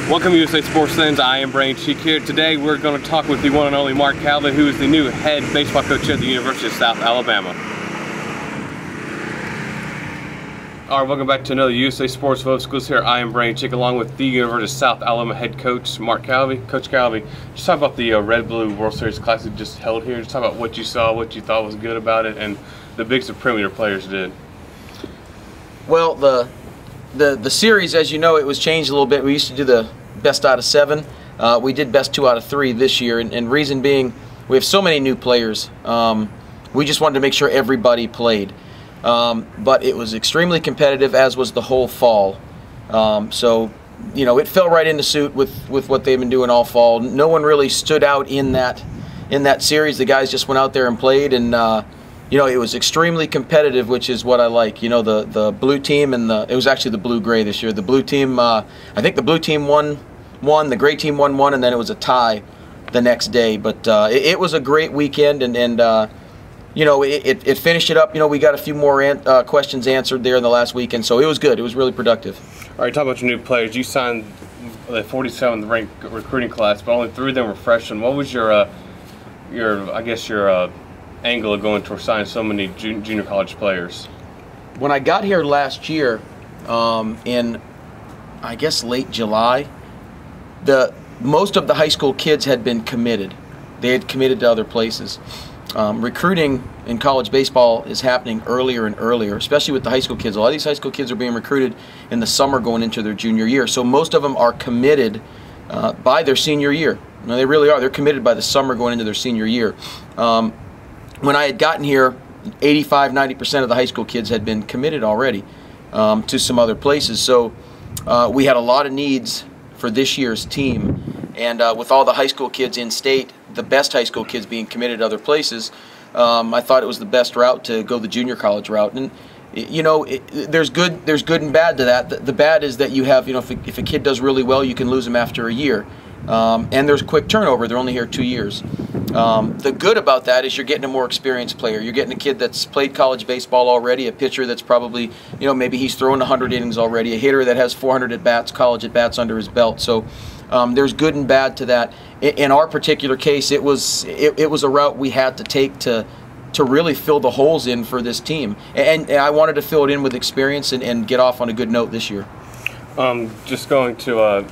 Welcome USA Sports Fans, I am Brain Cheek here. Today we're going to talk with the one and only Mark Calvi, who is the new head baseball coach at the University of South Alabama. Alright, welcome back to another USA Sports Folks. Here, I am Brain Cheek along with the University of South Alabama head coach Mark Calvi. Coach Calvi, just talk about the Red-Blue World Series Classic just held here. Just talk about what you saw, what you thought was good about it, and the big surprise your players did. Well, the series, as you know, it was changed a little bit. We used to do the best out of 7. We did best 2 out of 3 this year, and reason being, we have so many new players. We just wanted to make sure everybody played. But it was extremely competitive, as was the whole fall. So, you know, it fell right into suit with what they've been doing all fall. No one really stood out in that series. The guys just went out there and played, and you know, it was extremely competitive, which is what I like. You know, the blue team and it was actually the blue-gray this year. The blue team, I think the blue team won, the gray team won, and then it was a tie the next day. But it was a great weekend, and you know, it finished it up. You know, we got a few more questions answered there in the last weekend, so it was good. It was really productive. All right, talk about your new players. You signed the 47th ranked recruiting class, but only 3 of them were freshmen. What was your angle of going to sign so many junior college players? When I got here last year, in I guess late July, most of the high school kids had been committed. They had committed to other places. Recruiting in college baseball is happening earlier and earlier, especially with the high school kids. A lot of these high school kids are being recruited in the summer going into their junior year. So most of them are committed by their senior year. No, they really are. They're committed by the summer going into their senior year. When I had gotten here, 85–90% of the high school kids had been committed already to some other places. So we had a lot of needs for this year's team. And with all the high school kids in state, the best high school kids being committed to other places, I thought it was the best route to go the junior college route. And you know, there's good and bad to that. The bad is that you have, you know, if a kid does really well, you can lose him after a year. And there's quick turnover. They're only here 2 years. The good about that is you're getting a more experienced player. You're getting a kid that's played college baseball already, a pitcher that's probably, you know, maybe he's thrown 100 innings already, a hitter that has 400 at-bats, college at-bats under his belt. So there's good and bad to that. In our particular case, it was a route we had to take to really fill the holes in for this team. And I wanted to fill it in with experience and get off on a good note this year. Just going to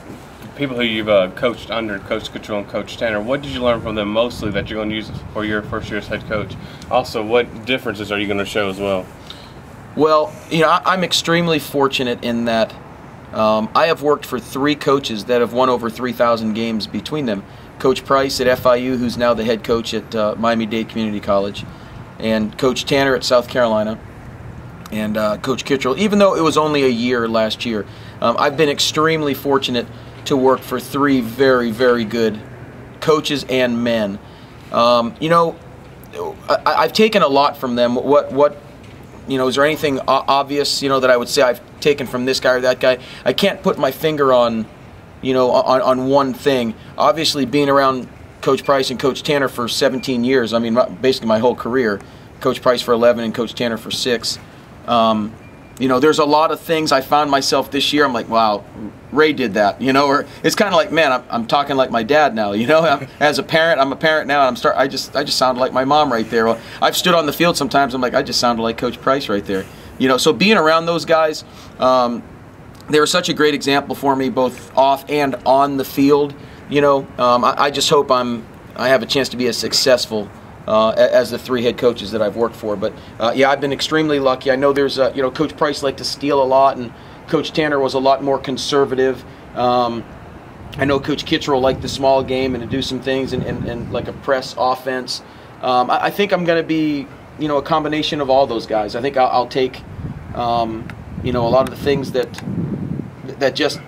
people who you've coached under Coach Kittrell and Coach Tanner, what did you learn from them mostly that you're going to use for your first year as head coach? Also, what differences are you going to show as well? Well, you know, I'm extremely fortunate in that I have worked for 3 coaches that have won over 3,000 games between them. Coach Price at FIU, who's now the head coach at Miami-Dade Community College, and Coach Tanner at South Carolina, and Coach Kittrell, even though it was only a year last year. I've been extremely fortunate to work for 3 very, very good coaches and men. You know, I've taken a lot from them. What you know, is there anything obvious, you know, that I would say I've taken from this guy or that guy? I can't put my finger on, you know, on one thing. Obviously, being around Coach Price and Coach Tanner for 17 years, I mean, basically my whole career. Coach Price for 11 and Coach Tanner for 6. You know, there's a lot of things I found myself this year. I'm like, wow, Ray did that, you know, or it's kind of like, man, I'm talking like my dad now, you know. As a parent, I'm a parent now, and I just sounded like my mom right there. Well, I've stood on the field sometimes. I'm like, I just sounded like Coach Price right there, you know. So being around those guys, they were such a great example for me, both off and on the field. You know, I just hope I have a chance to be as successful as the 3 head coaches that I've worked for. But yeah, I've been extremely lucky. I know there's you know, Coach Price liked to steal a lot, and Coach Tanner was a lot more conservative. I know Coach Kittrell liked the small game and to do some things and like a press offense. I think I'm going to be, you know, a combination of all those guys. I think I'll take you know, a lot of the things that just,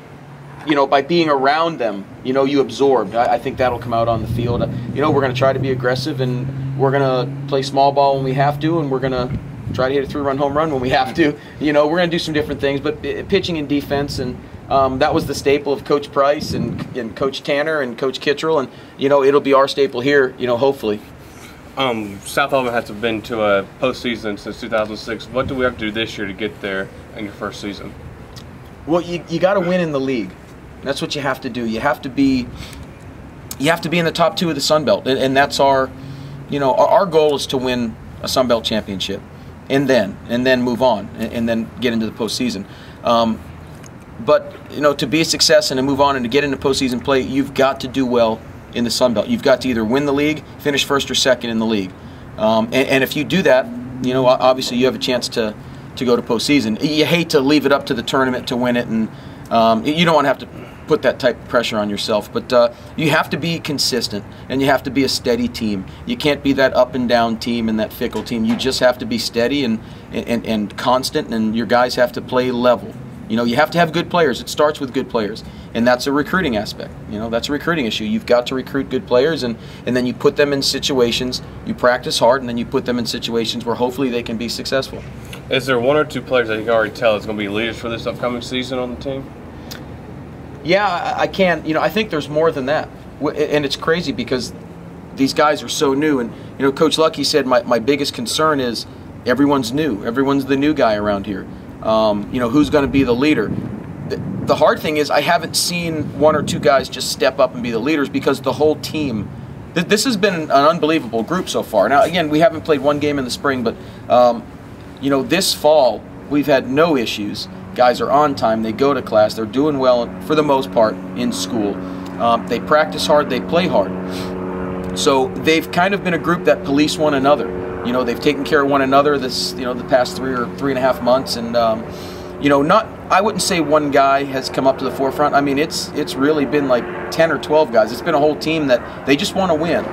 you know, by being around them, you know, you absorbed. I think that'll come out on the field. You know, we're going to try to be aggressive, and we're going to play small ball when we have to, and we're going to try to hit a 3-run home run when we have to. You know, we're going to do some different things, but pitching and defense, and that was the staple of Coach Price and Coach Tanner and Coach Kittrell, and, you know, it'll be our staple here, you know, hopefully. South Alabama hasn't been to a postseason since 2006. What do we have to do this year to get there in your first season? Well, you got to win in the league. That's what you have to do. You have to be in the top 2 of the Sun Belt, and that's our goal is to win a Sun Belt championship, and then move on, and then get into the postseason. But to be a success and to move on and to get into postseason play, you've got to do well in the Sun Belt. You've got to either win the league, finish first or second in the league, and if you do that, obviously you have a chance to go to postseason. You hate to leave it up to the tournament to win it, and you don't want to have to put that type of pressure on yourself. But you have to be consistent, and you have to be a steady team. You can't be that up and down team and that fickle team. You just have to be steady and constant, and your guys have to play level. You have to have good players. It starts with good players, and that's a recruiting aspect. That's a recruiting issue. You've got to recruit good players, and then you put them in situations, you practice hard, and then you put them in situations where hopefully they can be successful. Is there 1 or 2 players that you can already tell is going to be leaders for this upcoming season on the team? Yeah, I can. I think there's more than that, and it's crazy because these guys are so new. And Coach Lucky said my biggest concern is everyone's new. Everyone's the new guy around here. Who's going to be the leader? The hard thing is I haven't seen 1 or 2 guys just step up and be the leaders, because the whole team. This has been an unbelievable group so far. Now, again, we haven't played 1 game in the spring, but this fall we've had no issues. Guys are on time. They go to class. They're doing well for the most part in school. They practice hard. They play hard. So they've kind of been a group that police one another. They've taken care of one another the past 3 or 3.5 months, and I wouldn't say 1 guy has come up to the forefront. I mean, it's really been like 10 or 12 guys. It's been a whole team that they just want to win.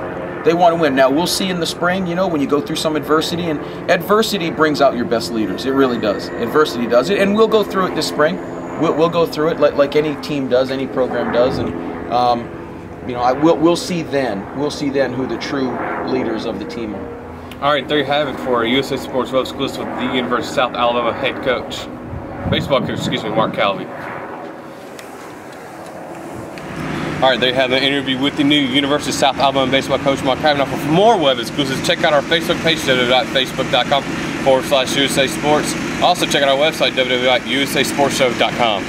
They want to win. Now, we'll see in the spring, when you go through some adversity, and adversity brings out your best leaders. It really does. Adversity does it, and we'll go through it this spring. We'll go through it like any team does, any program does, and we'll see then. We'll see then who the true leaders of the team are. All right, there you have it for USA Sports Web exclusive with the University of South Alabama head coach, baseball coach, Mark Calvi. All right, there you have the interview with the new University of South Alabama baseball coach, Mark Calvi. Now, for more web exclusives, check out our Facebook page, www.facebook.com/USA Sports. Also, check out our website, www.usasportshow.com.